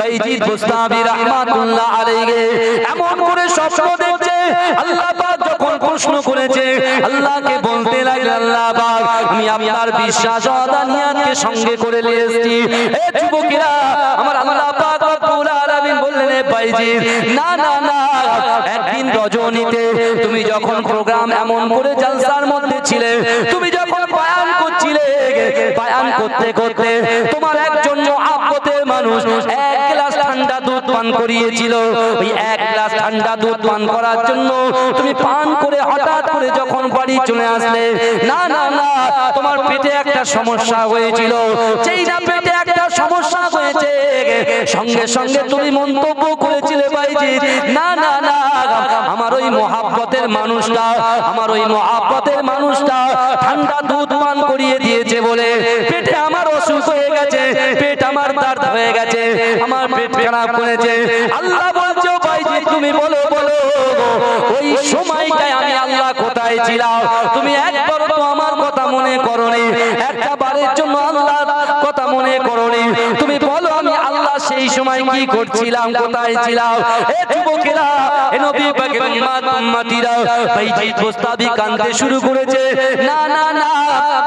বাইজিদ বুস্তামি রাহমাতুল্লাহ আলাইহি এমন করে স্বপ্ন দেখছে। আল্লাহ পাক যখন প্রশ্ন করেছে আল্লাহকে বলতে লাগলেন, আল্লাহ পাক আমি আপনার বিশ্বাস ওয়াদানিয়াতকে সঙ্গে করে নিয়ে এসেছি। এ যুবকেরা, আমার আল্লাহ পাক রব্বুল আলামিন বললেন, বাইজিদ না না না, একদিন রজনীতে তুমি যখন প্রোগ্রাম এমন করে জলসার মধ্যে ছিলে, তুমি যখন বয়ান করছিলে, বয়ান করতে করতে তোমার একজন মুহাব্বতের মানুষ এক গ্লাস ঠান্ডা দুধ পান করিয়েছিল। ওই এক গ্লাস ঠান্ডা দুধ পান করার জন্য তুমি পান করে হঠাৎ করে যখন বাড়ি চলে আসলে, না না না, তোমার পেটে একটা সমস্যা হয়েছিল। যেই না পেটে একটা সমস্যা হয়েছে, সঙ্গে সঙ্গে তুমি মন্তব্য করেছিলে, বাইজিদ না না না, আমার ওই মুহাব্বতের মানুষটা, আমার ওই মুহাব্বতের মানুষটা ঠান্ডা দুধ পান করিয়ে দিয়েছে বলে পেটে আমার অসুখ হয়ে গেছে, পেট আমার দর্দ হয়ে গেছে, আমার পেট খারাপ করেছে। আল্লাহ বলছে, বাইজিদ তুমি বলো বলো, ওই সময়টায় আমি আল্লাহ কোথায় ছিলাম? তুমি একবার তো আমার কথা মনে করোনি, একটা বারের জন্য আল্লাহর কথা মনে করোনি। তুমি বলো আমি আল্লাহ সেই সময় কি করছিলাম, কোথায় ছিলাম? এ যুবকেরা, এ নবী পাকের উম্মতিরা, বাইজিদ বুস্তামি কাঁদতে শুরু করেছে। না না না,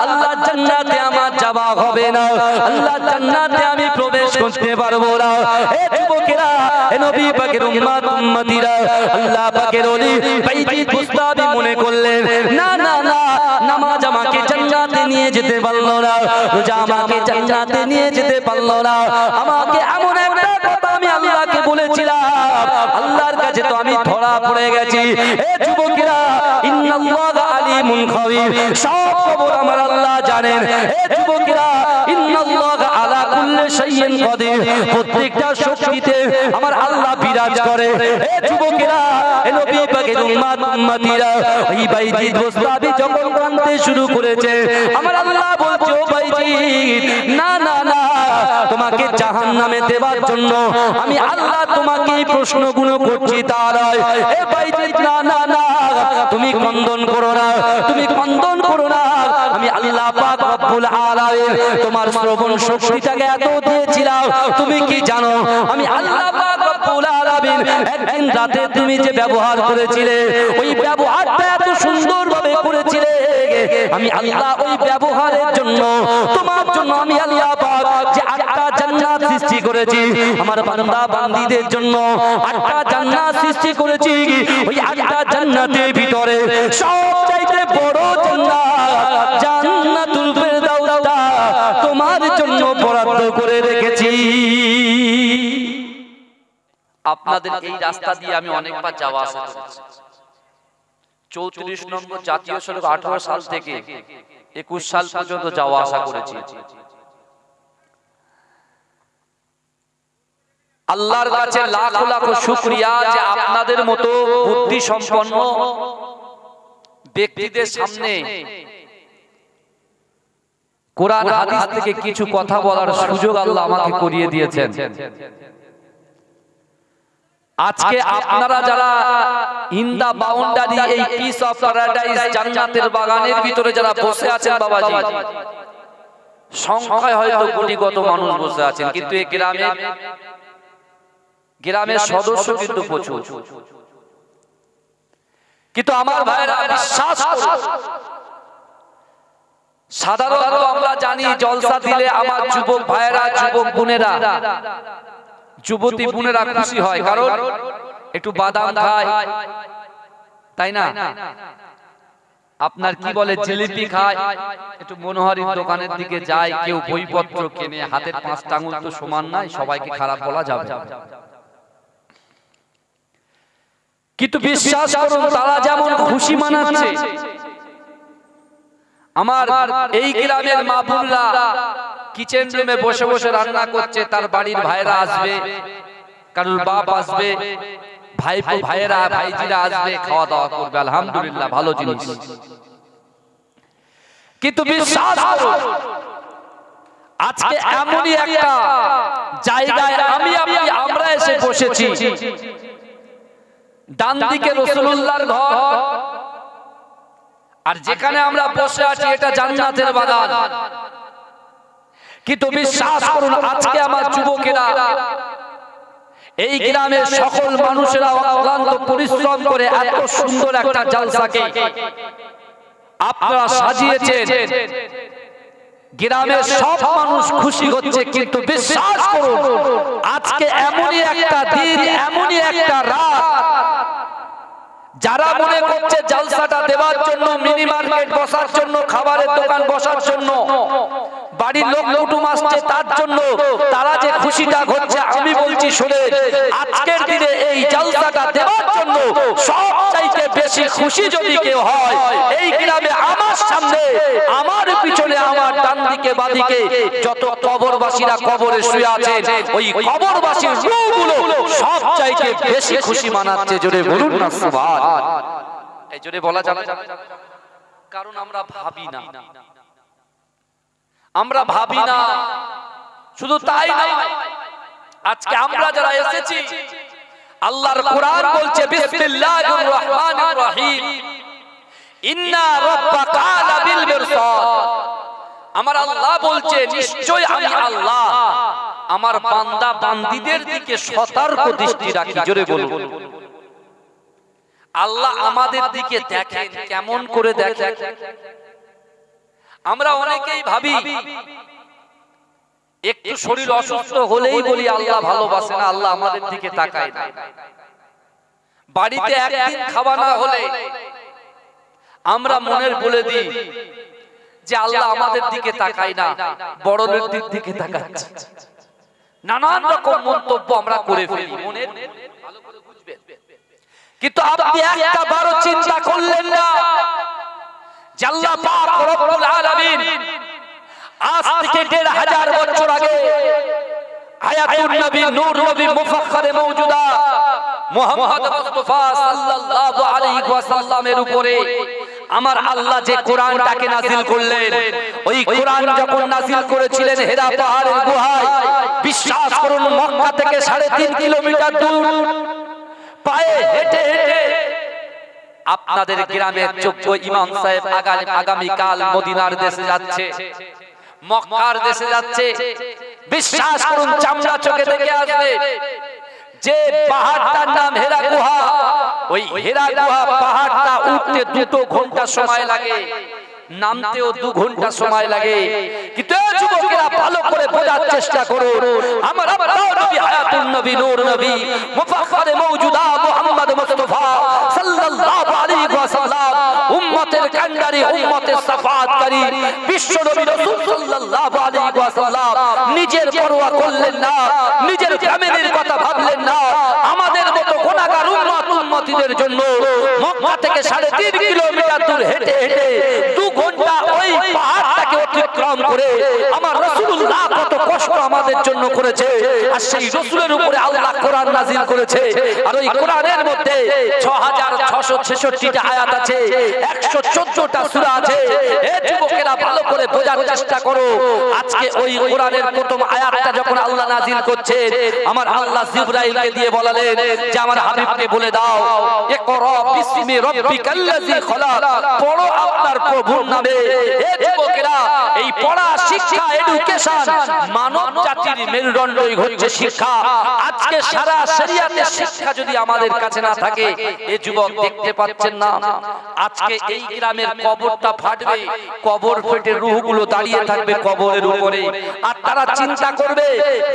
আল্লাহ জান্নাতে আমার যাওয়া হবে না, আল্লাহ জান্নাতে আমি প্রবেশ করতে পারবো না। এ যুবকেরা, এ নবী পাকের উম্মতিরা, আল্লাহ পাকের ওলি বাইজিদ বুস্তামি মনে করলেন, না না না, নামাজ আমাকে জান্নাতে নিয়ে যেতে পারলো না, রোজা আমাকে জান্নাতে নিয়ে যেতে পারলো না। আমাকে এমন একটা কথা আমি আল্লাহকে বলেছিলাম, আল্লাহর কাছে তো আমি ধরা পড়ে গেছি। এ যুবকেরা, ইন্নাল্লাহা আলিমুন খাবীর, সব খবর আমার আল্লাহ জানেন। এ যুবকেরা, ইন্নাল্লাহা আলা কুল্লি শাইইন কাদির, প্রত্যেকটা শক্তিতে আমার আল্লাহ বিরাজ করে। এ যুবকেরা, এ নবী পাকের উম্মতিরা, এই বাইজিদ বুস্তামি যখন কাঁদতে শুরু করেছে, আমার আল্লাহ বলছে, ও বাইজিদ না না না, তোমাকে জাহান্নামে দেওয়ার জন্য আমি আল্লাহ তোমাকে এই প্রশ্নগুলো করছি তা নয়। এ বাইজিদ না না না, তুমি খণ্ডন করো না, তুমি খণ্ডন করো না। আমি আল্লাহ পাক রব্বুল আলামিন তোমার শ্রবণ শক্তিটাকে এত দিয়েছিলাম, তুমি কি জানো? আমি আল্লাহ পাক রব্বুল আলামিন একদিন রাতে তুমি যে ব্যবহার করেছিলে, ওই ব্যবহারটা এত সুন্দরভাবে করেছিলে, আমি আল্লাহ ওই ব্যবহারের জন্য তোমার জন্য আমি আল্লাহ পাক যে 8টা জান্নাত সৃষ্টি করেছি, আমার বান্দা বান্দীদের জন্য 8টা জান্নাত সৃষ্টি করেছি। ওই 8টা জান্নাতের ভিতরে সবচাইতে বড় জান্নাত জান্নাতুল ফেরদাউসটা তোমার জন্য বরাদ্দ করে রেখেছি। আপনাদের এই রাস্তা দিয়ে আমি অনেকবার যাওয়া আসা করেছি। 34 নম্বর জাতীয় সড়ক 18 সাল থেকে 21 সাল পর্যন্ত যাওয়া আসা করেছি। আল্লাহর কাছে লাখ লাখ শুকরিয়া যে আপনাদের মতো বুদ্ধি সম্পন্ন ব্যক্তিদের সামনে কোরআন হাদিস থেকে কিছু কথা বলার সুযোগ আল্লাহ আমাকে করিয়ে দিয়েছেন। আজকে আপনারা যারা ইন দা বাউন্ডারি, এই পিস অফ প্যারাডাইস জান্নাতের বাগানের ভিতরে যারা বসে আছেন বাবাজি, সংখ্যায় হয়তো কোটিগত মানুষ বসে আছেন, কিন্তু এই গ্রামের সদস্য কিন্তু প্রচুর। কিন্তু আমার ভাইরা বিশ্বাস করুন, সাধারণত আমরা জানি জলসা দিলে আমার যুবক ভাইরা, যুবক বোনেরা, যুবতী বোনেরা খুশি হয়, কারণ একটু বাদাম খায়, তাই না? আপনার কি বলে, জিলিপি খায়, একটু মনোহারীর দোকানের দিকে যায়, কেউ বইপত্র কেনে, হাতের 5টা আঙুল তো সমান নাই, সবাইকে খারাপ বলা যাবে না। কিন্তু বিশ্বাস করুন, তারা যেমন খুশি মানাচ্ছে, আমার এই গ্রামের মা বোনরা কিচেন রুমে বসে বসে রান্না করছে, তার বাড়ির ভাইরা আসবে, কারোর বাপ আসবে, ভাইয়েরা ভাইজিরা আসবে, খাওয়া দাওয়া করবে, আলহামদুলিল্লাহ, ভালো জিনিস। কিন্তু বিশ্বাস করুন, আজকে এমনই একটা জায়গায় আমরা এসে বসেছি, ডান দিকে রাসূলুল্লাহর ঘর, আর যেখানে আমরা বসে আছি এটা জান্নাতের বাগান। কিন্তু বিশ্বাস করুন, আজকে আমার যুবকেরা এই গ্রামের সকল মানুষেরা অক্লান্ত পরিশ্রম করে এত সুন্দর একটা জালসাকে আপনারা সাজিয়েছেন, গ্রামের সব মানুষ খুশি হচ্ছে। কিন্তু বিশ্বাস করুন, আজকে এমনই একটা দিন, এমনই একটা রাত, যারা মনে করছে জালসাটা দেওয়ার জন্য, মিনি মার্কেট বসার জন্য, খাবারের দোকান বসার জন্য, বাড়ির লোক কুটুম আসছে তার জন্য, তারা যে খুশিটা হচ্ছে, আমি বলছি শুনে, আজকের দিনে এই জালসাটা দেওয়ার জন্য সবচাইতে বেশি খুশি যদি কেউ হয়, এই গ্রামে আমার সামনে, আমার পিছনে, আমার ডান দিকে বাদিকে যত কবরবাসীরা কবরে শুয়ে আছেন, ওই কবরবাসীর রূহগুলো সবচাইতে বেশি খুশি মানাচ্ছে। জোরে বলুন না সুবহান। এই জোরে বলা যাবে, কারণ আমরা ভাবি না, আমরা ভাবি না। শুধু তাই না, আজকে আমরা যারা এসেছি, আল্লাহর কোরআন বলছে বিসমিল্লাহির রহমানির রহিম, ইন্না রাব্বাকা লাবিল মিরসাদ। আমার আল্লাহ বলছে, নিশ্চয় আমি আল্লাহ আমার বান্দা বান্দীদের দিকে সতর্ক দৃষ্টি রাখি। জোরে বলুন। আল্লাহ আমাদের দিকে দেখেন, কেমন করে দেখেন? আমরা অনেকেই ভাবি, একটু শরীর অসুস্থ হলেই বলি আল্লাহ ভালোবাসে না, আল্লাহ আমাদের দিকে তাকায় না। বাড়িতে একদিন খাওয়া না হলে আমরা মনের বলে দিই যে আল্লাহ আমাদের দিকে তাকায় না, বড়দের দিকে তাকাচ্ছে। নানান রকম মন্তব্য আমরা করে ফেলি, মনের ভালো করে বুঝবেন। কিন্তু আপনি একটা বারো চিন্তা করলেন না, আল্লাহ পাক রব্বুল আলামিন আজ থেকে ১৫০০ বছর আগে হায়াতুন নবী, নূর নবী, মুফাখখারে মওজুদা মুহাম্মদ মুস্তাফা সাল্লাল্লাহু আলাইহি ওয়াসাল্লামের উপরে আমার আল্লাহ যে কোরআনটাকে নাযিল করলেন, ওই কোরআন যখন নাযিল করেছিলেন হেরা পাহাড়ের গুহায়, বিশ্বাস করুন মক্কা থেকে ৩.৫ কিলোমিটার দূর পায়ে হেঁটে হেঁটে আপনাদের গ্রামের যোগ্য ইমাম সাহেব আগামী কাল মদিনার দেশে যাচ্ছে, মক্কার দেশে যাচ্ছে। বিশ্বাস করুন, চামড়া চোখে দেখে আসবে যে পাহাড়টার নাম হেরা গুহা। ওই হেরা গুহা পাহাড়টা উঠতে ২ ঘন্টা সময় লাগে, নামতেও ২ ঘন্টা সময় লাগে। কিন্তু যুবকেরা ভালো করে বোঝার চেষ্টা করুন, আমার নবী হায়াতুন নবী, নূর নবী, মুফাখখারে মওজুদা মুহাম্মদ মুস্তাফা সাল্লাল্লাহু আলাইহি ওয়াসাল্লাম, উম্মতের কান্ডারি, উম্মতের শাফাআতকারী বিশ্ব নবী রাসূল সাল্লাল্লাহু আলাইহি ওয়াসাল্লাম নিজের পরোয়া করলেন না, নিজের ফ্যামিলির কথা ভাবলেন না। আমাদের মতো গুনাহগার উম্মতিদের জন্য মক্কা থেকে ৩.৫ কিলোমিটার দূর হেঁটে হেঁটে ২ ঘন্টা ওই পাহাড়টাকে অতিক্রম করে আমার রাসূলুল্লাহ কত কষ্ট আমাদের জন্য করেছে। আর সেই রাসূলের উপরে আল্লাহ কোরআন নাযিল করেছে। আর ওই কোরআনের মধ্যে ৬৬৬৬টা আয়াত আছে, ১১৪টা সূরা আছে। এই যুবকেরা ভালো করে বোঝার চেষ্টা করো। আজকে ওই কোরআনের প্রথম আয়াতটা যখন আল্লাহ নাযিল করছে, আমার আল্লাহ জিবরাইলকে দিয়ে বলালেন যে আমার হাবিবকে বলে দাও, ইকরা বিসমি রাব্বিকাল্লাযী খলাক, পড়ো আপনার প্রভুর নামে। এই যুবকেরা, এই পড়া, শিক্ষা, এডুকেশন মানব জাতির মেরুদণ্ডই হচ্ছে শিক্ষা। আজকে সারা শরিয়াতের শিক্ষা যদি আমাদের কাছে না থাকে, এই যুবক দেখতে পাচ্ছেন না, আজকে এই গ্রামের কবরটা ফাটবে, কবর ফেটে রূহগুলো দাঁড়িয়ে থাকবে কবরের উপরে। আর তারা চিন্তা করবে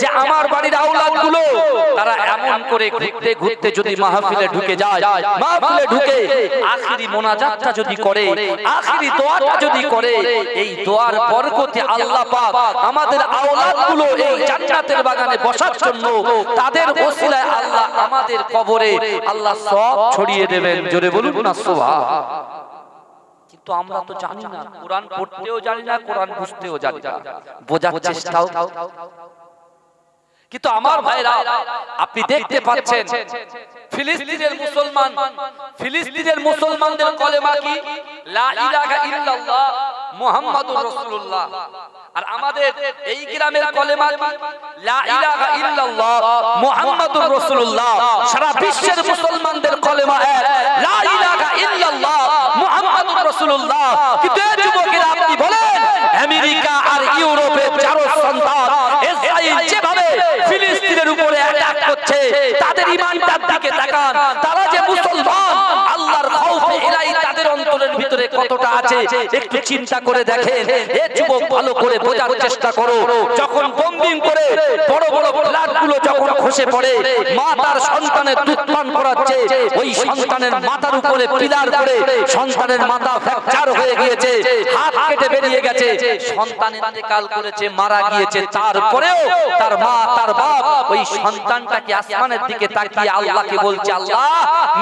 যে আমার বাড়ির আওলাদগুলো, তারা এমন করে ঘুরতে ঘুরতে যদি মাহফিলে ঢুকে যায়, মাহফিলে ঢুকে আখিরি মোনাজাতটা যদি করে, আখিরি দোয়াটা যদি করে, এই দোয়ার বরকতে আল্লাহ পাক আমাদের আওলাদগুলো এই জান্নাতের বাগানে বসার জন্য তাদের ওসিলায় আল্লাহ আমাদের কবরে আল্লাহ সব ছড়িয়ে দেবেন। জোরে বলুন না সুবহান। কিন্তু আমরা তো জানি না, কোরআন পড়তেও জানি না, কোরআন বুঝতেও জানি না, বোঝার চেষ্টাও। কিন্তু আমার ভাইরা, আপনি দেখতে পাচ্ছেন ফিলিস্তিনের মুসলমান, ফিলিস্তিনের মুসলমানদের কলেমা কি? লা ইলাহা ইল্লাল্লাহ মুহাম্মাদুর রাসূলুল্লাহ। আর আমাদের এই গ্রামের কলেমা কি? লা ইলাহা ইল্লাল্লাহ মুহাম্মাদুর রাসূলুল্লাহ। সারা বিশ্বের মুসলমানদের কলেমা এক, লা ইলাহা ইল্লাল্লাহ মুহাম্মাদুর রাসূলুল্লাহ। কিন্তু এই যুবকেরা আপনি বলেন আমেরিকা আর ইউরোপের চারো সন্তান ইসরায়েল যেভাবে ফিলিস্তিনের উপরে অ্যাটাক করছে, তাদের ঈমানটার দিকে তাকান, তারা যে মুসলমান আল্লাহর খাউফে ইলাহি তাদের অন্তরের ভিতরে কতটা আছে একটু চিন্তা করে দেখেন। এই যুবক ভালো করে বোঝার চেষ্টা করো, যখন বোম্বিং করে বড় বড় ফ্ল্যাটগুলো যখন খসে পড়ে, মা তার সন্তানের দুধ পান করাচ্ছে, ওই সন্তানের মাথার উপরে পিলার করে সন্তানের মাথা ফ্র্যাকচার হয়ে গিয়েছে, হাত কেটে বেরিয়ে গেছে, সন্তান ইন্তেকাল করেছে, মারা গিয়েছে, তারপরেও তার মা তার বাপ ওই সন্তানটাকে আসমানের দিকে তাকিয়ে আল্লাহকে বলছে, আল্লাহ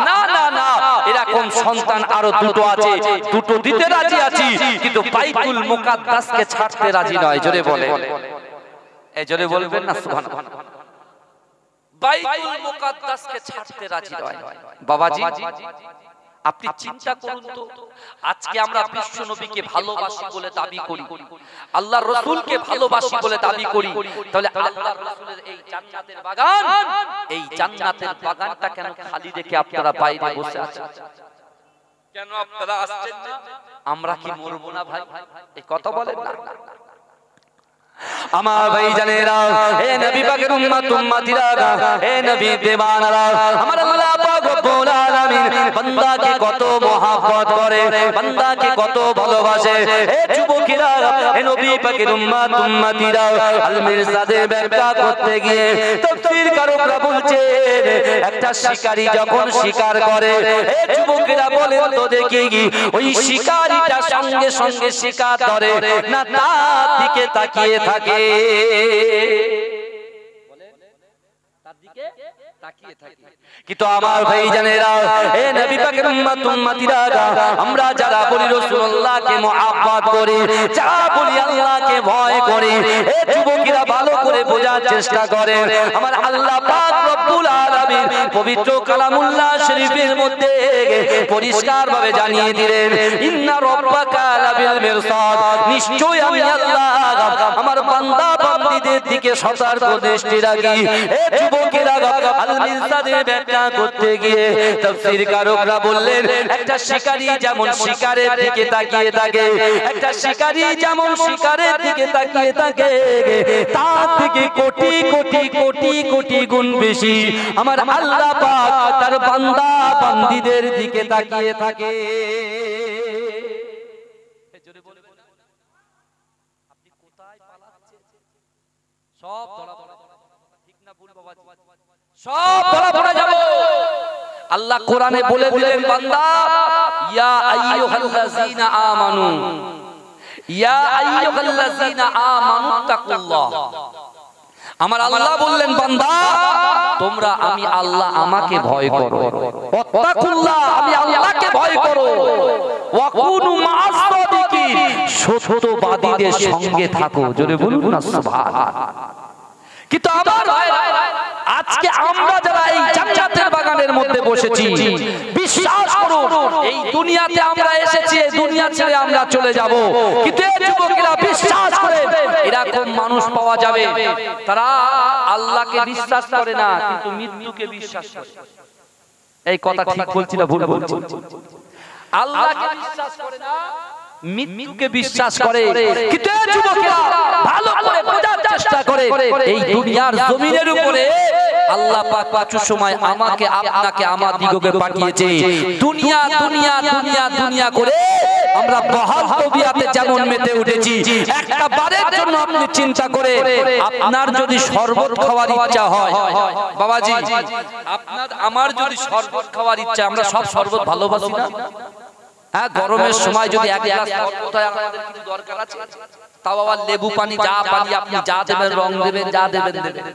না না না, এরকম সন্তান আরো দুটো আছে, দুটো দিতে রাজি আছি, কিন্তু বাইতুল মুকাদ্দাসকে ছাড়তে রাজি নয়। জোরে বলে, এই জোরে বলবেন না সুবহানাল্লাহ। বাইতুল মুকাদ্দাসকে ছাড়তে রাজি নয়। বাবাজি আপনি চিন্তা করুন তো, আজকে আমরা বিশ্ব নবীকে ভালোবাসি বলে দাবি করি, আল্লাহর রাসূলকে ভালোবাসি বলে দাবি করি, তাহলে আল্লাহর রাসূলের এই জান্নাতের বাগান, এই জান্নাতের বাগানটা কেন খালি রেখে আপনারা বাইরে বসে আছেন? কেন আপনারা আসছেন না? আমরা কি মরবো না ভাই? এই কথা বলেন না আমার ভাই জানেরা, হে নবী পাকের উম্মত উম্মতিরা, হে নবী দেওয়ানারা, আমার আল্লাহ পাক রব্বুল আলামিন বান্দাকে কত মহব্বত করে, বান্দাকে কত ভালোবাসে। হে যুবকেরা, হে নবী পাকের উম্মত উম্মতিরা, আল মিরসাদের ব্যাখ্যা করতে গিয়ে তাফসীর কারকরা বলছে, একটা শিকারী যখন শিকার করে, হে যুবকেরা বলেন তো দেখি ওই শিকারীটা সঙ্গে সঙ্গে শিকার ধরে না তার দিকে তাকিয়ে থাকে? কিন্তু আমার ভাই জানেরা, হে নবী পাকের উম্মত উম্মতিরা, আমরা যারা বলি রাসূলুল্লাহকে মুহাব্বত করি, যারা বলি আল্লাহকে ভয় করি, হে যুবকেরা ভালো করে বোঝার চেষ্টা করেন। আমার আল্লাহ পাক রব্বুল আলামিন পবিত্র কালামুল্লাহ শরীফের মধ্যে পরিষ্কার ভাবে জানিয়ে দিলেন, ইন্না রাব্বাকা লাবিল মিরসাদ, নিশ্চয়ই আমি আল্লাহ আমার বান্দা বান্দীদের দিকে সতর্ক দৃষ্টি রাখি। হে যুবকেরা, আল মিরসাদের ব্যাখ্যা করতে গিয়ে তাফসীর কারকরা বললেন, একটা শিকারী যেমন শিকারের দিকে তাকিয়ে থাকে, একটা শিকারী যেমন শিকারের দিকে তাকিয়ে থাকে, তার থেকে কোটি কোটি কোটি কোটি গুণ বেশি আমার আল্লাহ পাক তার বান্দা বান্দীদের দিকে তাকিয়ে থাকে। আপনি কোথায় পালাচ্ছেন? সব ধরা পড়া, ঠিক না ভুল বাবা? সব ধরা পড়ে যাব। আল্লাহ কোরআনে বলে দিলেন, বান্দা ইয়া আইয়ুহাল্লাযীনা আমানু, ইয়া আইয়ুহাল্লাযীনা আমানু তাকুল্লাহ। আমার আল্লাহ বললেন, বান্দা তোমরা আমি আল্লাহ আমাকে ভয় করো, ওয়াত্তাকুল্লাহ আমি আল্লাহকে ভয় করো, ওয়া কুনু মা'আস সাদিকিন সত্যবাদীদের সঙ্গে থাকো। জোরে বলুন না সুবহানাল্লাহ। কিন্তু আমার ভাই, আজকে আমরা যারা এই জান্নাতের বাগানের মধ্যে বসেছি, বিশ্বাস করুন এই দুনিয়াতে আমরা এসেছি, এই দুনিয়া ছেড়ে আমরা চলে যাব। কিন্তু এই যুবকেরা বিশ্বাস করে এরকম মানুষ পাওয়া যাবে, তারা আল্লাহকে বিশ্বাস করে না কিন্তু মৃত্যুকে বিশ্বাস করে। এই কথা ঠিক বলছি না ভুল বলছি? আল্লাহকে বিশ্বাস করে না, মৃত্যুকে বিশ্বাস করে। কিন্তু এই যুবকেরা ভালো করে বোঝার চেষ্টা করে, এই দুনিয়ার জমিনের উপরে আল্লাহ পাক কিছু সময় আমাকে আপনাকে আমার দিগকে পাঠিয়েছে। দুনিয়া দুনিয়া দুনিয়া দুনিয়া করে আমরা বহাল তবিয়াতে যেমন মেতে উঠেছি, একটা বারের জন্য আপনি চিন্তা করে আপনার যদি শরবত খাওয়ার ইচ্ছা হয়, বাবাজি আপনার আমার যদি শরবত খাওয়ার ইচ্ছা, আমরা সব শরবত ভালোবাসি না? হ্যাঁ, গরমের সময় যদি এক গ্লাস শরবত হয় আমাদের কিছু দরকার আছে? তাও আবার লেবু পানি, যা পানি আপনি যা দেবেন, রং দেবেন, যা দেবেন দেবেন।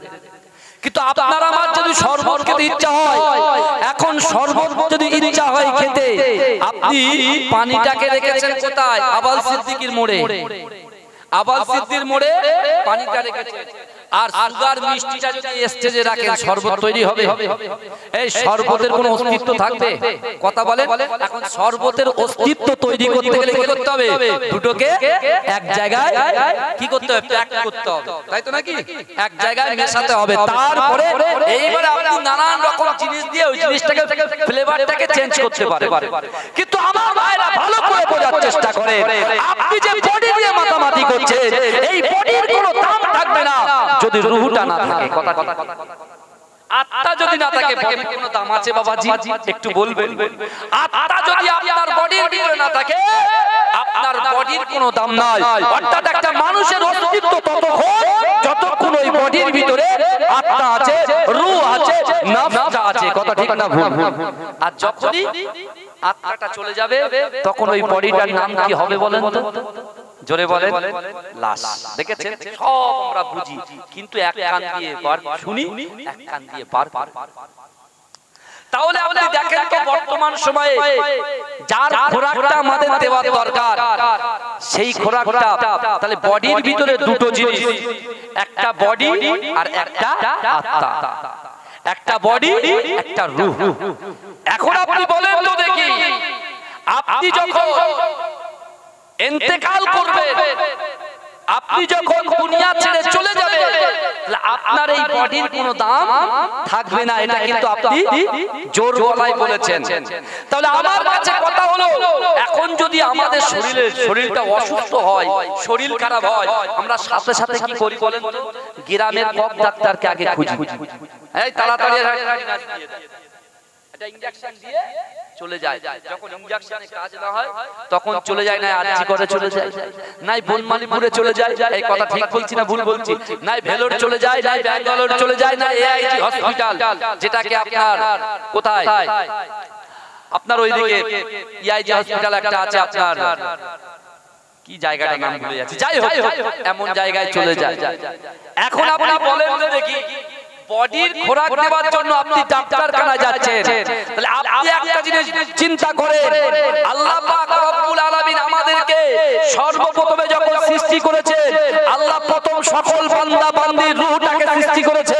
কিন্তু আপনার আমার যদি শরবত খেতে ইচ্ছা হয়, এখন শরবত যদি ইচ্ছা হয় খেতে, আপনি পানিটাকে রেখেছেন কোথায়? আবাল সিদ্দিকীর মোড়ে, আবাল সিদ্দিকীর মোড়ে পানিটা রেখেছেন। আর সুগার মিষ্টিটা যদি স্টেজে রাখেন, শরবত তৈরি হবে? এই শরবতের কোনো অস্তিত্ব থাকবে? কথা বলেন। এখন শরবতের অস্তিত্ব তৈরি করতে গেলে কি করতে হবে? দুটোকে এক জায়গায় কি করতে হবে? প্যাক করতে হবে, তাই তো নাকি? এক জায়গায় মেশাতে হবে। তারপরে এইবার আপনি নানান রকম জিনিস দিয়ে ওই জিনিসটাকে ফ্লেভারটাকে চেঞ্জ করতে পারে। কিন্তু আমার ভাইরা ভালো করে বোঝার চেষ্টা করে, আপনি যে বডি দিয়ে মাতামাতি করছেন, এই বডির কোনো দাম থাকবে না যদি রূহটা না থাকে। কথা আত্মা যদি না থাকে বডির কোনো দাম আছে বাবাজি? একটু বলবেন। আত্মা যদি আপনার বডির ভিতরে না থাকে, আপনার বডির কোনো দাম নাই। অর্থাৎ একটা মানুষের অস্তিত্ব ততক্ষণ যতক্ষণ ওই বডির ভিতরে আত্মা আছে, রূহ আছে, নফস আছে। কথা ঠিক না ভুল? আর যখনই আত্মাটা চলে যাবে তখন ওই বডিটার নাম কি হবে বলেন তো? জোরে বলেন। লাশ। দেখেছেন? সব আমরা বুঝি, কিন্তু এক কান দিয়ে বার শুনি, এক কান দিয়ে বার। তাহলে আপনি দেখেন তো বর্তমান সময়ে যার খোরাকটা আমাদের দেওয়া দরকার, সেই খোরাকটা তাহলে বডির ভিতরে দুটো জিনিস, একটা বডি আর একটা আত্মা। একটা বডি, একটা রূহ। এখন আপনি বলেন তো দেখি, আপনি যখন ইন্তেকাল করবে, আপনি যখন দুনিয়া ছেড়ে চলে যাবে, তাহলে আপনার এই বডির কোনো দাম থাকবে না। এটা কিন্তু আপনি জোর গলায় বলেছেন। তাহলে আমার কাছে কথা হলো, এখন যদি আমাদের শরীরটা অসুস্থ হয়, শরীর খারাপ হয়, আমরা সাথে সাথে কি করি বলেন তো? গ্রামের কক ডাক্তারকে আগে খুঁজি, এই তাড়াতাড়ি এটা ইনজেকশন দিয়ে চলে যায়। যখন ইনজেকশনে কাজ না হয় তখন চলে যায়, না আরজি করে চলে যায়, নাই বনমালীপুরে চলে যায়। এই কথা ঠিক বলছি না ভুল বলছি? নাই ভেলোর চলে যায়, নাই ব্যাঙ্গালোর চলে যায়, না এআইজি হসপিটাল, যেটাকে আপনার কোথায় আপনার ওইদিকে এআইজি হসপিটাল একটা আছে, আপনার কি জায়গাটার নাম ভুলে যাচ্ছি, যাই হোক এমন জায়গায় চলে যায়। এখন আপনি বলেন তো দেখি, বডির খোরাক দেওয়ার জন্য আপনি ডাক্তারখানায় যাচ্ছেন, তাহলে আপনি একটা জিনিস চিন্তা করেন, আল্লাহ পাক রব্বুল আলামিন আমাদেরকে সর্বপ্রথমে যখন সৃষ্টি করেছে, আল্লাহ প্রথম সকল বান্দা বান্দির রূহটাকে সৃষ্টি করেছে।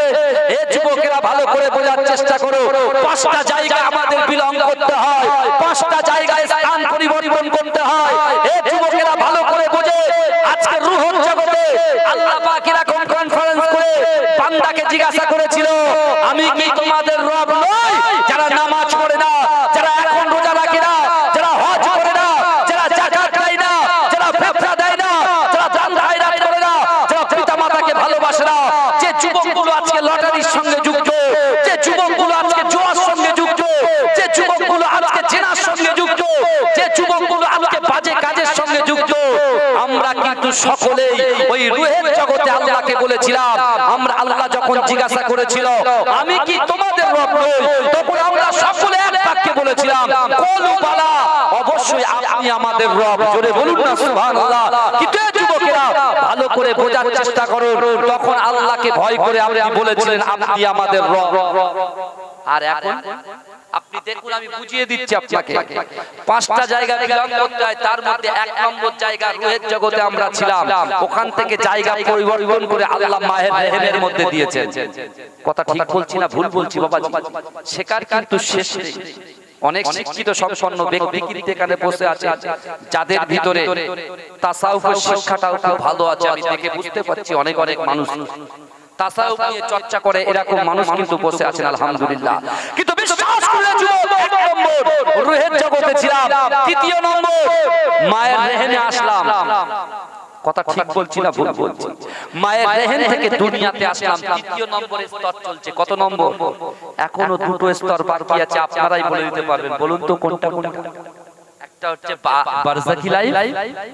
এই যুবকেরা ভালো করে বোঝার চেষ্টা করো, পাঁচটা জায়গায় আমাদের বিলং করতে হয়, পাঁচটা জায়গায় স্থান পরিবর্তন করতে হয়। এই যুবকেরা ভালো করে বোঝে। আজকে রূহের জগতে আল্লাহ পাক এরকম কনফারেন্স করে বান্দাকে জিজ্ঞাসা করেছিল, আমি কি তোমাদের রব নই? যারা নামাজ পড়ে না, যারা এখন রোজা রাখে না, যারা হজ করে না, যারা যাকাত দেয় না, যারা ফিতরা দেয় না, যারা দান খায়রাত করে না, যারা পিতামাতাকে ভালোবাসে না, যে যুবকগুলো আজকে লটারির সঙ্গে যুক্ত, যে যুবকগুলো আজকে জুয়ার সঙ্গে যুক্ত, যে যুবকগুলো আজকে জেনার সঙ্গে যুক্ত, যে যুবকগুলো আজকে বাজে কাজের সঙ্গে যুক্ত, আমরা কিন্তু সকলেই ওই রূহের জগতে আল্লাহকে বলেছিলাম। আমরা আল্লাহ যখন জিজ্ঞাসা করেছিল, আমি কি তোমাদের রব নই? তখন আমরা সকলে এক বাক্যে বলেছিলাম, কলু বালা, অবশ্যই আপনি আমাদের রব। জোরে বলুন না সুবহানাল্লাহ। কিন্তু যুবকেরা ভালো করে বোঝার চেষ্টা করুন, তখন আল্লাহকে ভয় করে আপনি বলেছিলেন আপনি আমাদের রব। আর এখন আপনি দেখুন, আমি বুঝিয়ে দিচ্ছি আপনাকে, পাঁচটা জায়গা বিলং করতে হয়। তার মধ্যে এক নম্বর জায়গা রূহের জগতে আমরা ছিলাম, ওখান থেকে জায়গা পরিবর্তন করে আল্লাহ মাহের রেহেমের মধ্যে দিয়েছেন। কথা ঠিক বলছি না ভুল বলছি বাবাজি? শেখার কিন্তু শেষ নেই। অনেক শিক্ষিত সম্পন্ন ব্যক্তি কিন্তু এখানে বসে আছে, যাদের ভিতরে তাসাউফের শিক্ষাটাও খুব ভালো আছে। আমি দেখে বুঝতে পারছি অনেক অনেক মানুষ তাসাউফ নিয়ে চর্চা করে, এরকম মানুষ কিন্তু বসে আছেন আলহামদুলিল্লাহ। কিন্তু বিশ্বাস করে যুবক, এক নম্বর রূহের জগতে ছিলাম, দ্বিতীয় নম্বর মায়ের রেহেমে আসলাম। কথা ঠিক বলছি না ভুল বলছি? মায়ের রেহেম থেকে দুনিয়াতে আসলাম, তৃতীয় নম্বরের স্তর চলছে। কত নম্বর? এখনো দুটো স্তর বাকি আছে, আপনারাই বলে দিতে পারবেন। বলুন তো কোনটা কোনটা? একটা হচ্ছে বারজাখি লাইফ,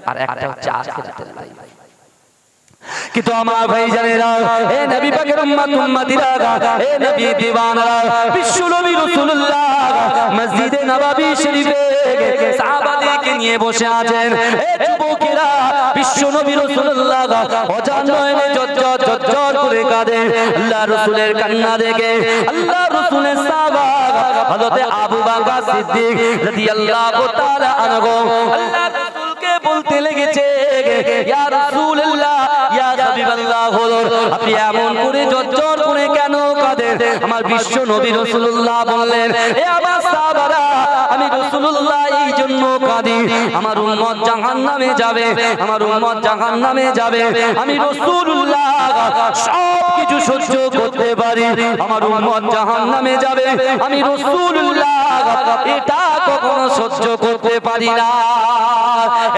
আর একটা হচ্ছে আখিরাতের লাইফ। কিন্তু আমার ভাই জানেরা, এ নবী পাকের উম্মত উম্মতিরা, এ নবী দিওয়ানারা, বিশ্ব নবী রাসূলুল্লাহ মসজিদে নববী শরীফে সাহাবাদেরকে নিয়ে বসে আছেন। এ যুবকেরা, বিশ্ব নবী রাসূলুল্লাহ অজান নয়নে ঝরঝর করে কাঁদেন। আল্লাহ রাসূলের কান্না দেখে আল্লাহ রাসূলের সাহাবা হযরত আবু বকর সিদ্দিক রাদিয়াল্লাহু তাআলা আনহু আল্লাহ রাসূলকে বলতে লেগেছে, ইয়া রাসূলুল্লাহ, ইয়া হাবিবাল্লাহ, আপনি এমন করে ঝরঝর করে কেন কাঁদেন? আমার বিশ্ব নবী রাসূলুল্লাহ বললেন, এ আমার সাহাবারা, আমি রাসূলুল্লাহ এই জন্য কাঁদি, আমার উম্মত জাহান্নামে যাবে, আমার উম্মত জাহান্নামে যাবে। আমি রাসূলুল্লাহ সব কিছু সহ্য করতে পারি, আমার উম্মত জাহান্নামে যাবে, আমি রাসূলুল্লাহ এটা কখনো সহ্য করতে পারি না।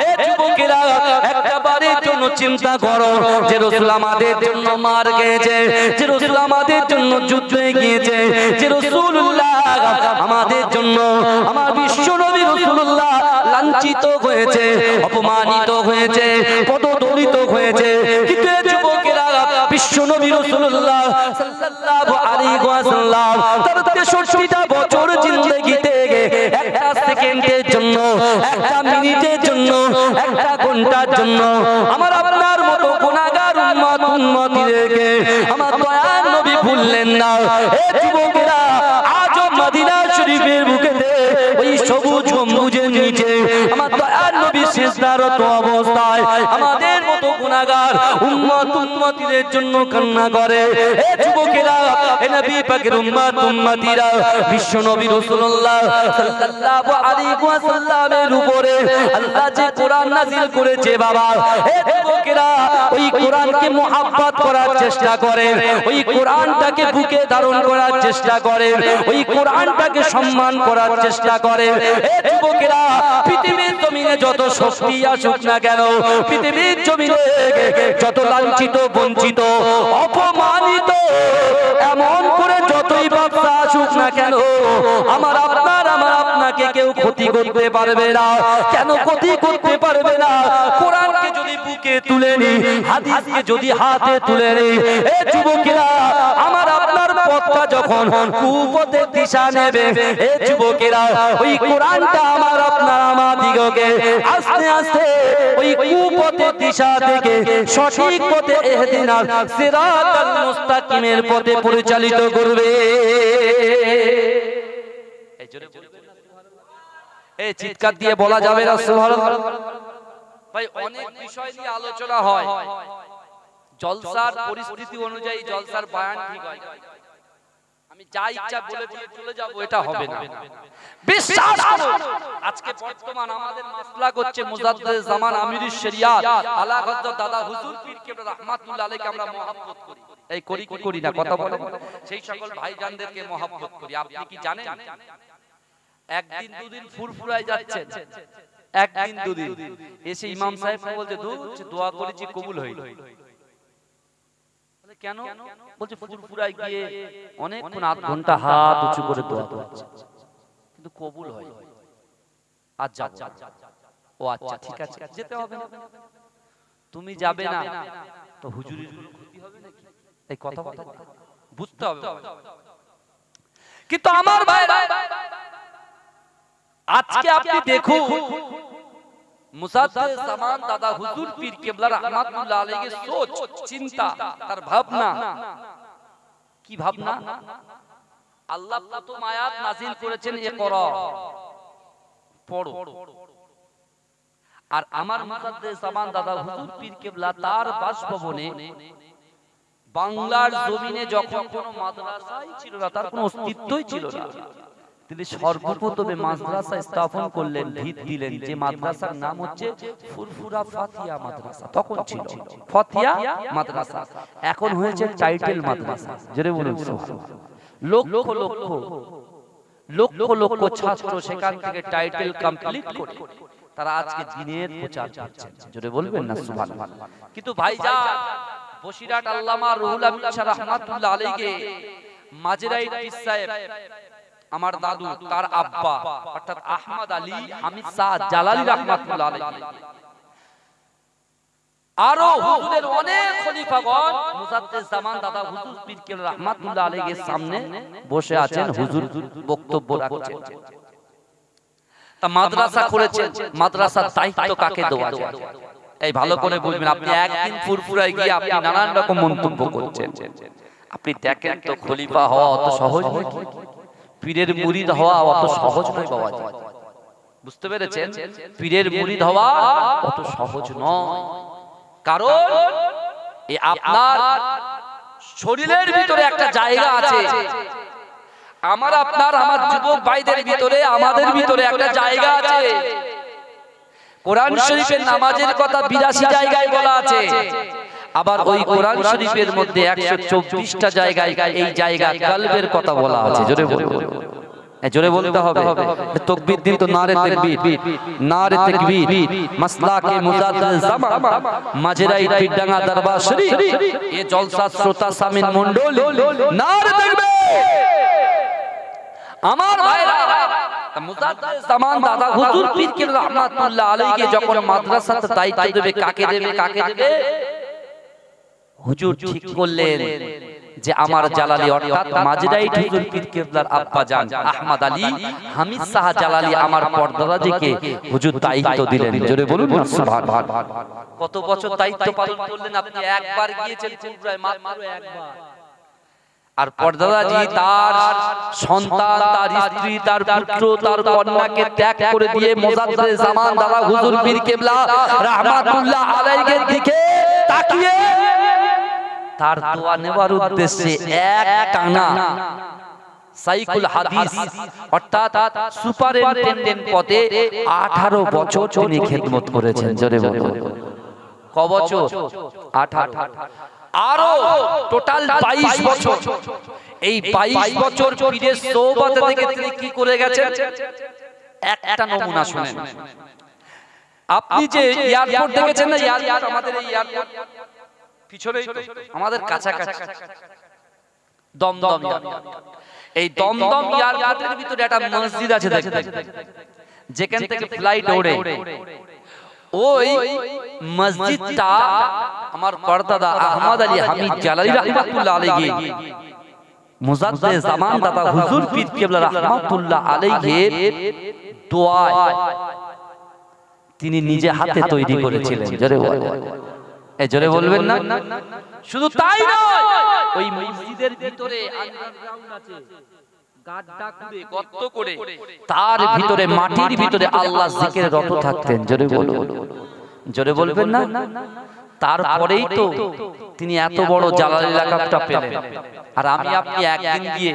এ যুবকেরা, একটা বারের জন্য চিন্তা করো যে রাসূল আমাদের জন্য মার গেছে, যে রাসূল আমাদের জন্য যুদ্ধে গিয়েছে, যে রাসূলুল্লাহ আমাদের জন্য, আমার বিশ্ব নবী রাসূলুল্লাহ লাঞ্ছিত হয়েছে, অপমানিত হয়েছে, পদদলিত হয়েছে। কিন্তু এ যুবকেরা, বিশ্ব নবী রাসূলুল্লাহ সাল্লাল্লাহু আলাইহি ওয়াসাল্লাম তার 63টা বছর জিন্দেগিতে একটা সেকেন্ডের জন্য, একটা মিনিটের জন্য, একটা ঘন্টার জন্য আমার আপনার মতো গুনাহগার উম্মতিদেরকে আমার দয়ার নবী ভুললেন না। এ যুবকেরা, আজও মদিনা শরীফের বুকেতে ওই সবুজ গম্বুজের নিচে আমার দয়ার নবী সিজদারত অবস্থায় আমাদের মতো গুনাহগার উম্মতিদের জন্য কান্না করে। এ যুবকেরা, এ নবী পাকের উম্মতিরা বিশ্ব নবী রাসূলুল্লাহ সাল্লাল্লাহু আলাইহি ওয়াসাল্লামের উপরে আল্লাহ যে কোরআন নাযিল করেছে বাবা, এ যুবকেরা ওই কোরআনকে মুহাব্বত করার চেষ্টা করে, ওই কোরআনটাকে বুকে ধারণ করার চেষ্টা করে, ওই কোরআনটাকে সম্মান করার চেষ্টা করে। এ যুবকেরা, পৃথিবীর জমিনে যত শক্তি আসুক না কেন, পৃথিবীর জমিনে যত লাঞ্ছিত, বঞ্চিত, অপমানিত, এমন করে যতই বাদশা আসুক না কেন, আমার আপনাকে কেউ ক্ষতি করতে পারবে না। কেন ক্ষতি করতে পারবে না? কোরআনকে যদি বুকে তুলে নি, হাদিসকে যদি হাতে তুলে নি, এ যুবকেরা, আমার আপনার পথটা যখন কুপথের দিশা নেবে, এ যুবকেরা, ওই কোরআনটা আমার দিগকে আস্তে আস্তে ওই কুপথের দিশা থেকে সঠিক পথে ইহদিনাস সিরাতাল মুস্তাকিমের পথে পরিচালিত করবে। এই চিৎকার দিয়ে বলা যাবে না সুবহানাল্লাহ? ভাই, অনেক বিষয় নিয়ে আলোচনা হয়, জলসার পরিস্থিতি অনুযায়ী জলসার বয়ান ঠিক হয়। আমি যা ইচ্ছা বলে দিয়ে চলে যাব, এটা হবে না। বিশ্বাস করুন, আজকে বর্তমান আমাদের মাসলাক হচ্ছে মুজাদ্দিদে জামান আমিরুশ শরিয়াত আলা হযরত দাদা হুজুর পীর কেবলা রাহমাতুল্লাহ আলাইহি আমরা মহব্বত করি। এই করি কি করি না? কথা বলেন। সেই সকল ভাইজানদেরকে মহব্বত করি। আপনি কি জানেন, একদিন দুদিন ফুরফুরায় যাচ্ছেন, একদিন দুদিন এসে ইমাম সাহেব বলছে দোয়া করেছি কবুল হয়নি। কেন? বলছে ফুরফুরায় গিয়ে অনেকক্ষণ আধ ঘন্টা হাত উঁচু করে দোয়া করছে, কিন্তু কবুল হয়। আজ যাব। ও আচ্ছা, ঠিক আছে, যেতে হবে না। তুমি যাবে না তো হুজুরের কোনো ক্ষতি হবে নাকি? এই কথা বুঝতে হবে। কিন্তু আমার ভাইরা, আজকে আপনি দেখুন, মুজাদ্দিদে জামান দাদা হুজুর পীর কেবলা রাহমাতুল্লাহ আলাইহি সোচ, চিন্তা, তার ভাবনা, কি ভাবনা? আল্লাহ প্রথম আয়াত নাযিল করেছেন ইকরা, পড়ো। আর আমার মুজাদ্দিদে জামান দাদা হুজুর পীর কেবলা তার বাসভবনে বাংলার জমিনে যখন কোনো মাদ্রাসাই ছিল না, তার কোনো অস্তিত্বই ছিল না, তিনি সর্বপ্রথমে মাদ্রাসা স্থাপন করলেন, ভিত দিলেন, যে মাদ্রাসার নাম হচ্ছে ফুরফুরা ফাতিয়া মাদ্রাসা। তখন ছিল ফাতিয়া মাদ্রাসা, এখন হয়েছে টাইটেল মাদ্রাসা। জোরে বলুন সুবহানাল্লাহ। লক্ষ লক্ষ লক্ষ লক্ষ ছাত্র সেখান থেকে টাইটেল কমপ্লিট করে তারা আজকে দ্বীনের প্রচার করছেন। জোরে বলবেন না সুবহানাল্লাহ? কিন্তু ভাইজান, বসিরহাট আল্লামা রুহুল আমিন শাহ রাহমাতুল্লাহ আলাইহি মাজরাই পীর সাহেব, আমার দাদু, তার আব্বা অর্থাৎ আহমদ আলী হামিদ শাহ জালালি রাহমাতুল্লাহ আলাইহি, আরো হুজুরের অনেক খলিফাগণ মুজাদ্দিদে জামান দাদা হুজুর পীর কেবলা রাহমাতুল্লাহ আলাইহির সামনে বসে আছেন, হুজুর বক্তব্য রাখছেন। তা মাদ্রাসা খুলেছেন, মাদ্রাসার দায়িত্ব কাকে দেওয়া যায়? এই ভালো করে বুঝবেন। আপনি একদিন ফুরফুরায় গিয়ে আপনি নানান রকম মন্তব্য করছেন। আপনি দেখেন তো, খলিফা হওয়া অত সহজ নয়, পীরের মুরিদ হওয়া অত সহজ নয় বাবাজি। বুঝতে পেরেছেন? পীরের মুরিদ হওয়া অত সহজ নয়, কারণ এই আপনার শরীরের ভিতরে একটা জায়গা আছে, আমার আপনার আমার যুবক ভাইদের ভিতরে আমাদের ভিতরে একটা জায়গা আছে। কোরআন শরীফের নামাজের কথা 82 জায়গায় বলা আছে, আবার ওই কোরআন শরীফের মধ্যে 124টা জায়গায় এই জায়গা কলবের কথা বলা আছে। জোরে বলুন, জোরে বলতে হবে। তাকবীর দিন তো নারে তাকবীর, নারে তাকবীর। মাসলাকে মুজাদ্দিদ জামান মাজরাই পীরডাঙ্গা দরবার শরীফ, এই জলসা শ্রোতা সামিন মণ্ডলী, নারে তাকবীর। আমার ভাইরা, মুজাদ্দিদ জামান দাদা হুজুর পীর কেবলা রহমাতুল্লাহ আলাইহি যখন মাদ্রাসাতে দায়িত্ব দেবে, কাকে দেবে? কাকে দেবে? হুজুর ঠিক করলেন যে আমার জালালি অর্থাৎ মাজরাইট হুজুর পীর কেবলার আব্বা জান আহমদ আলী হামিদ শাহ জালালি আমার পর্দাদাজিকে হুজুর দায়িত্ব দিলেন। জোরে বলুন না সুবহানাল্লাহ। কত বছর দায়িত্ব পালন করলেন আপনি? একবার গিয়েছেন কুবরায়, মাত্র একবার। আর পর্দাদাজি তার সন্তান, তার স্ত্রী, তার পুত্র, তার কন্যাকে ত্যাগ করে দিয়ে মুজাদ্দিদ জামান দাদা হুজুর পীর কেবলা রহমাতুল্লাহ আলাইহির দিকে তাকিয়ে তার দোয়া নেওয়ার উদ্দেশ্যে এক টানা সাইকুল হাদিস অর্থাৎ সুপারিনটেনডেন্ট পদে 18 বছর তিনি খেদমত করেছেন। জোরে বলুন, ক বছর? 18। আরো টোটাল 22 বছর। এই 22 বছর পীরের সোহবত থেকে তিনি কি করে গেছেন? একটা নমুনা শুনেন। আপনি যে এয়ারপোর্ট দেখেছেন না, এয়ারপোর্ট, আমাদের এই এয়ারপোর্ট পিছনেই তো, আমাদের কাছাকাছি দমদম এয়ারপোর্ট। এই দমদম এয়ারপোর্টের ভিতরে একটা মসজিদ আছে দেখেন, যেখান থেকে ফ্লাইট ওড়ে। ওই মসজিদটা আমার পর্দাদা আহমদ আলী হামিদ জালালি রাহমাতুল্লাহ আলাইহি মুজাদ্দিদ জামান দাদা হুজুর পীর কেবলা রাহমাতুল্লাহ আলাইহির দোয়ায় তিনি নিজে হাতে তৈরি করেছিলেন। জোরে বলবেন, জোরে বলবেন না? শুধু তাই নয়, ওই মসজিদের ভিতরে আন্ডারগ্রাউন্ড আছে, গাড্ডা করে গর্ত করে তার ভিতরে মাটির ভিতরে আল্লাহ জিকিরে রত থাকতেন। জোরে বলুন, জোরে বলবেন না? তারপরেই তো তিনি এত বড় জালালি লাকাবটা পেলেন। আর আমি আপনি একদিন গিয়ে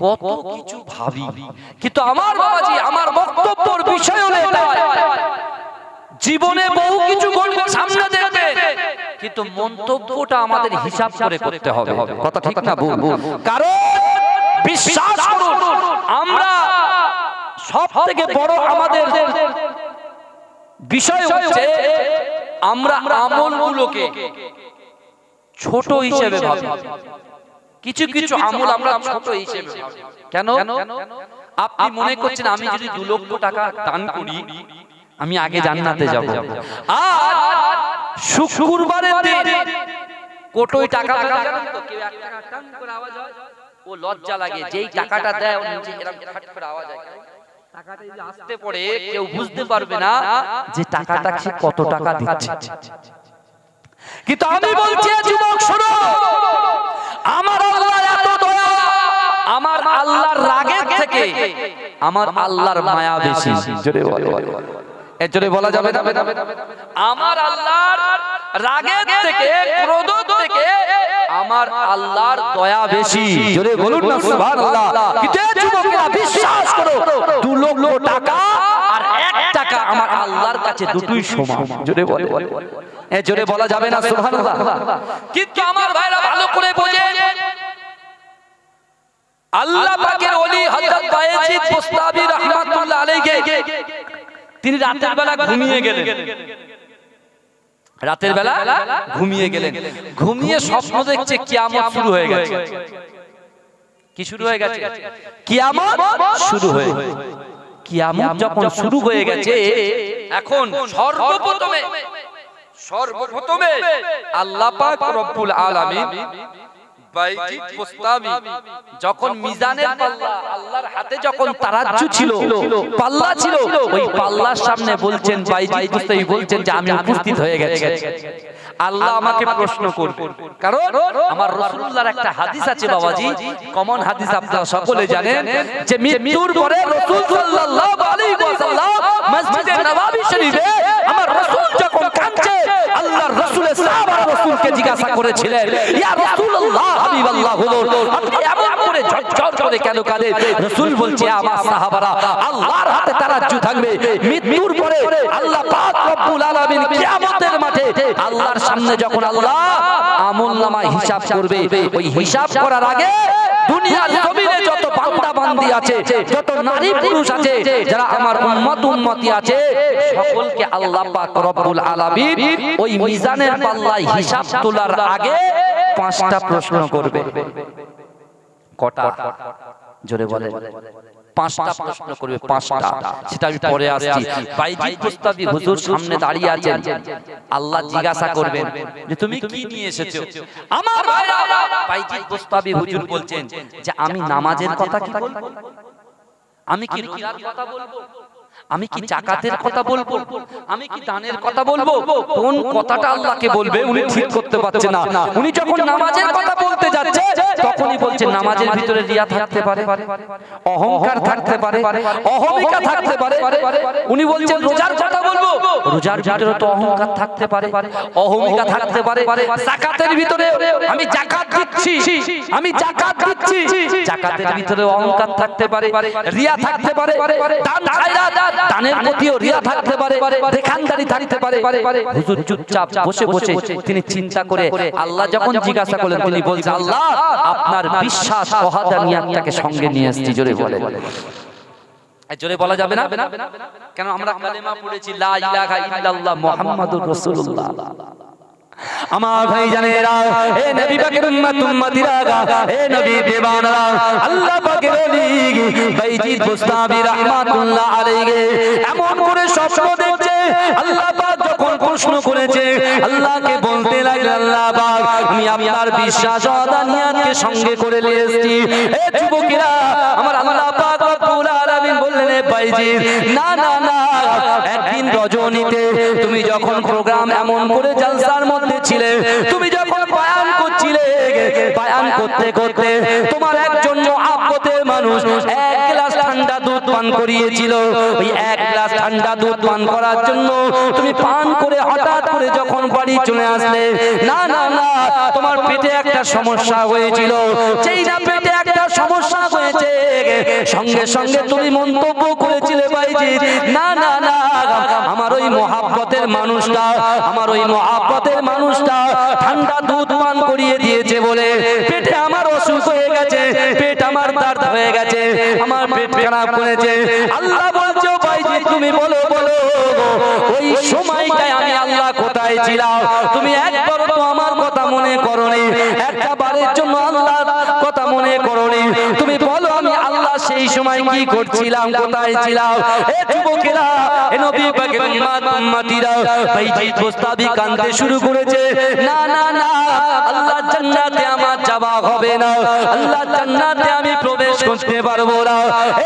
কত কিছু ভাবি, কিন্তু আমার বাবাজি আমার বক্তব্যের বিষয় হলো এটা, জীবনে বহু কিছু ঘটবে, সামনে দেখবেন, কিন্তু মন্তব্যটা আমাদের হিসাব করে করতে হবে। কথা ঠিক না? কারণ বিশ্বাস করুন, আমরা সব থেকে বড় আমাদের বিষয় হচ্ছে আমরা আমলগুলোকে ছোট হিসেবে ভাবি। কিছু কিছু আমল আমরা ছোট হিসেবে ভাবি। কেন? আপনি মনে করছেন আমি যদি 2 লক্ষ টাকা দান করি আমি আগে জান্নাতে যাব, আর শুক্রবারের দিন কোটোই টাকা জানেন তো, কেউ 1 টাকা টান করে আওয়াজ হয়, ও লজ্জা লাগে, যেই টাকাটা দেয় ও নিচে এরকম ফাট করে আওয়াজ হয়, টাকাটা যদি আসতে পড়ে কেউ বুঝতে পারবে না যে টাকাটা সে কত টাকা দিচ্ছে। কিন্তু আমি বলছি যুবক শোনো, আমার আল্লাহ এত দয়া, আমার আল্লাহর রাগের থেকে আমার আল্লাহর মায়া বেশি। জোরে বলো, এর জোরে বলা যাবে না? আমার আল্লাহর রাগের থেকে, ক্রোধ থেকে আমার আল্লাহর দয়া বেশি। জোরে বলুন না সুবহানাল্লাহ। কিন্তু যুবকেরা বিশ্বাস করো, 2 লক্ষ টাকা আর 1 টাকা আমার আল্লাহর কাছে দুটোই সমান। জোরে বলো, এর জোরে বলা যাবে না সুবহানাল্লাহ। কিন্তু আমার ভাইরা ভালো করে বোঝেন, আল্লাহ পাকের ওলি হযরত বায়েজিদ বুস্তামি রাহমাতুল্লাহ আলাইহি তিনি রাতের বেলা ঘুমিয়ে গেলেন। রাতের বেলা ঘুমিয়ে গেলেন, ঘুমিয়ে স্বপ্ন দেখছে কিয়ামত শুরু হয়ে গেছে। কি শুরু হয়ে গেছে? কিয়ামত শুরু হয়ে গেছে। কিয়ামত যখন শুরু হয়ে গেছে, এখন সর্বপ্রথমে আল্লাহ পাক রব্বুল আলামিন বায়েজিদ বুস্তামি যখন মিজানের পাল্লা, আল্লাহর হাতে যখন তারাজ্জু ছিল, পাল্লা ছিল, ওই পাল্লার সামনে বলছেন বায়েজিদ বুস্তামি বলছেন যে আমি উপস্থিত হয়ে গেছি, আল্লাহ আমাকে প্রশ্ন করবে। কারণ আমার রাসূলুল্লাহর একটা হাদিস আছে বাবাজি, কমন হাদিস, আপনারা সকলে জানেন যে মৃত্যুর পরে রাসূল সাল্লাল্লাহু আলাইহি ওয়াসাল্লাম মসজিদে নববী শরীফে আমার রাসূল যখন কাঁদছে, আল্লাহর রাসূল রাসূলের সাহাবারা রাসূলকে জিজ্ঞাসা করেছিলেন, ইয়া রাসূলুল্লাহ হাবিবাল্লাহ হুজুর আপনি এমন করে ঝরঝর করে কেন কাঁদেন? রাসূল বলছে, আমার সাহাবারা আল্লাহর হাতে তারাজ্জু থাকবে, মৃত্যুর পরে আল্লাহ পাক রব্বুল আলামিন কিয়ামতের মাঠে আল্লাহর সামনে যখন আল্লাহ আমলনামা হিসাব করবে, ওই হিসাব করার আগে দুনিয়ার জমিনে যত বান্দা বান্দি আছে, যত নারী পুরুষ আছে, যারা আমার উম্মত উম্মতি আছে, সকলকে আল্লাহ পাক রব্বুল আলামিন ওই মিজানের পাল্লায় হিসাব তোলার আগে 5টা প্রশ্ন করবে। কটা? জোরে বলেন। 5টা প্রশ্ন করবে, 5টা। সেটা আমি পরে আসছি। বাইজিদ বুস্তামি হুজুর সামনে দাঁড়িয়ে আছেন, আল্লাহ জিজ্ঞাসা করবেন যে তুমি কি নিয়ে এসেছো? আমার ভাইরা, বাইজিদ বুস্তামি হুজুর বলছেন যে আমি নামাজের কথা কি বলবো, আমি কি রোজার কথা বলবো, আমি কি যাকাতের কথা বলবো, আমি কি দানের কথা বলবো? কোন কথাটা আল্লাহকে বলবে উনি ঠিক করতে পারছে না। উনি যখন নামাজের কথা বলতে যাচ্ছে তখনই বলছেন নামাজের ভিতরে রিয়া থাকতে পারে, অহংকার থাকতে পারে, অহমিকা থাকতে পারে। উনি বলছেন রোজার কথা বলবো, রোজার ভিতরে তো অহংকার থাকতে পারে, অহমিকা থাকতে পারে। যাকাতের ভিতরে আমি যাকাত দিচ্ছি, আমি যাকাত দিচ্ছি, যাকাতের ভিতরে অহংকার থাকতে পারে, রিয়া থাকতে পারে, দান খায়রাত দানের প্রতিও রিয়া থাকতে পারে, দেখানদারি থাকতে পারে। হুজুর চুপচাপ বসে বসে তিনি চিন্তা করে আল্লাহ যখন জিজ্ঞাসা করলেন তিনি বলছেন, আল্লাহ আপনার বিশ্বাস ওয়াহদানিয়াতটাকে সঙ্গে নিয়ে আসছি। জোরে বলেন। জোরে বলা যাবে না কেন? আমরা কালেমা পড়েছি লা ইলাহা ইল্লাল্লাহ মুহাম্মাদুর রাসূলুল্লাহ। আমার ভাই জানেরা, এ নবী পাকের উম্মত উম্মতিরা, এ নবী দেওয়ানরা, আল্লাহ পাকের ওলি বাইজিদ বুস্তামি রাহমাতুল্লাহ আলাইহি এমন করে স্বপ্ন দেখছে। আল্লাহ পাক যখন প্রশ্ন করেছে আল্লাহকে বলতে লাগলেন, আল্লাহ পাক আমি আপনার বিশ্বাস ওয়াহদানিয়াতকে সঙ্গে করে নিয়ে এসেছি। এ যুবকেরা, আমার আল্লাহ পাক রব্বুল আলামিন বললেন, এ বাইজিদ না না না, একদিন রজনীতে তুমি যখন প্রোগ্রাম এমন করে জলসার মধ্যে ছিলে, তুমি যখন বয়ান করছিলে, বয়ান করতে করতে তোমার একজন মুহাব্বতের মানুষ 1 গ্লাস ঠান্ডা দুধ পান করিয়েছিল। ওই 1 গ্লাস ঠান্ডা দুধ পান করার জন্য তুমি পান করে হঠাৎ করে যখন বাড়ি চলে আসলে, না না না, তোমার পেটে একটা সমস্যা হয়েছিল। যেই না পেটে একটা সমস্যা হয়েছে, সঙ্গে সঙ্গে তুমি মন্তব্য করেছিলে, বাইজিদ না না না, আমার ওই মুহাব্বতের মানুষটা, আমার ওই মুহাব্বতের মানুষটা ঠান্ডা দুধ পান করিয়ে দিয়েছে বলে পেটে আমার অসুখ হয়ে গেছে, পেট আমার দর্দ হয়ে গেছে, আমার পেট খারাপ করেছে। আল্লাহ বলছো, বাইজিদ তুমি বলো বলো, ওই সময়টায় আমি আল্লাহ কোথায় ছিলাম? তুমি একবার তো আমার কথা মনে করোনি, একটা বারের জন্য আল্লাহর কথা মনে করোনি। তুমি বলো আমি আল্লাহ সেই সময় কি করছিলাম, কোথায় ছিলাম? এ যুবকেরা, এ নবী পাকের উম্মত উম্মতিরা, বাইজিদ বুস্তামি কাঁদতে শুরু করেছে, না না না, আল্লাহ জান্নাতে আমার যাওয়া হবে না, আল্লাহ জান্নাতে আমি প্রবেশ করতে পারবো না।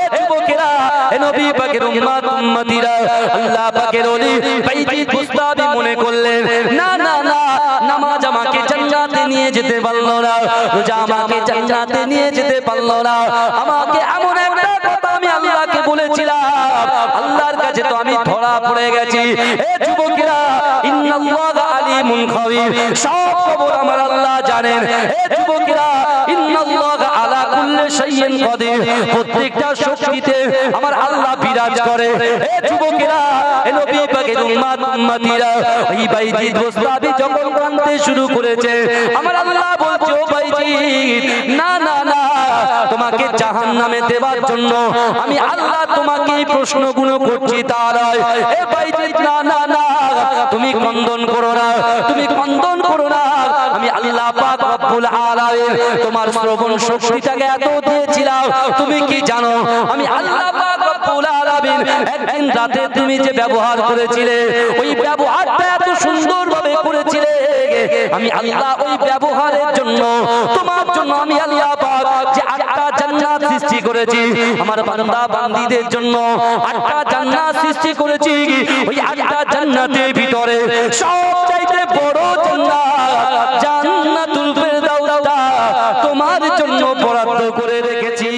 এ যুবকেরা, এ নবী পাকের উম্মত উম্মতিরা, আল্লাহ পাকের ওলি বাইজিদ বুস্তামি মনে করলেন, না না না, নামাজ আমাকে জান্নাতে নিয়ে যেতে পারলো না, রোজা আমাকে জান্নাতে নিয়ে যেতে পারলো না। আমাকে এমন একটা কথা আমি আল্লাহকে বলেছিলাম, আল্লাহর কাছে তো আমি ধরা পড়ে গেছি। এ যুবকেরা, ইন্নাল্লাহা আলিমুন খাবীর, সব খবর আমার আল্লাহ জানেন। এ যুবকেরা, ইন্নাল্লাহা আলা কুল্লি শাইইন কাদির, প্রত্যেকটা শক্তিতে আমার আল্লাহ বিরাজ করে। এ যুবকেরা, এ নবী পাকের উম্মত উম্মতিরা, এই বাইজিদ বুস্তামি যখন কাঁদতে শুরু করেছে, আমার আল্লাহ বলছে, ও বাইজিদ না না না, তোমাকে জাহান্নামে দেওয়ার জন্য আমি আল্লাহ তোমাকে এই প্রশ্নগুলো করছি তা নয়। এ বাইজিদ না না না, তুমি খন্দন করো না, তুমি খন্দন করো না, আমি আল্লাহ পাক রব্বুল আলামিন তোমার শ্রবণ শক্তিটাকে এত দিয়েছিলাম, তুমি কি জানো? আমি আল্লাহ পাক রব্বুল আলামিন একদিন রাতে তুমি যে ব্যবহার করেছিলে, ওই ব্যবহারটা এত সুন্দরভাবে করেছিলে, আমি আল্লাহ ওই ব্যবহারের জন্য তোমার জন্য আমি আল্লাহ পাক যে 8টা জান্নাত সৃষ্টি করেছি, আমার বান্দা বান্দীদের জন্য 8টা জান্নাত সৃষ্টি করেছি। ওই 8টা জান্নাতের ভিতরে সবচাইতে বড় জান্নাত জান্নাতুল ফেরদাউসটা তোমার জন্য বরাদ্দ করে রেখেছি।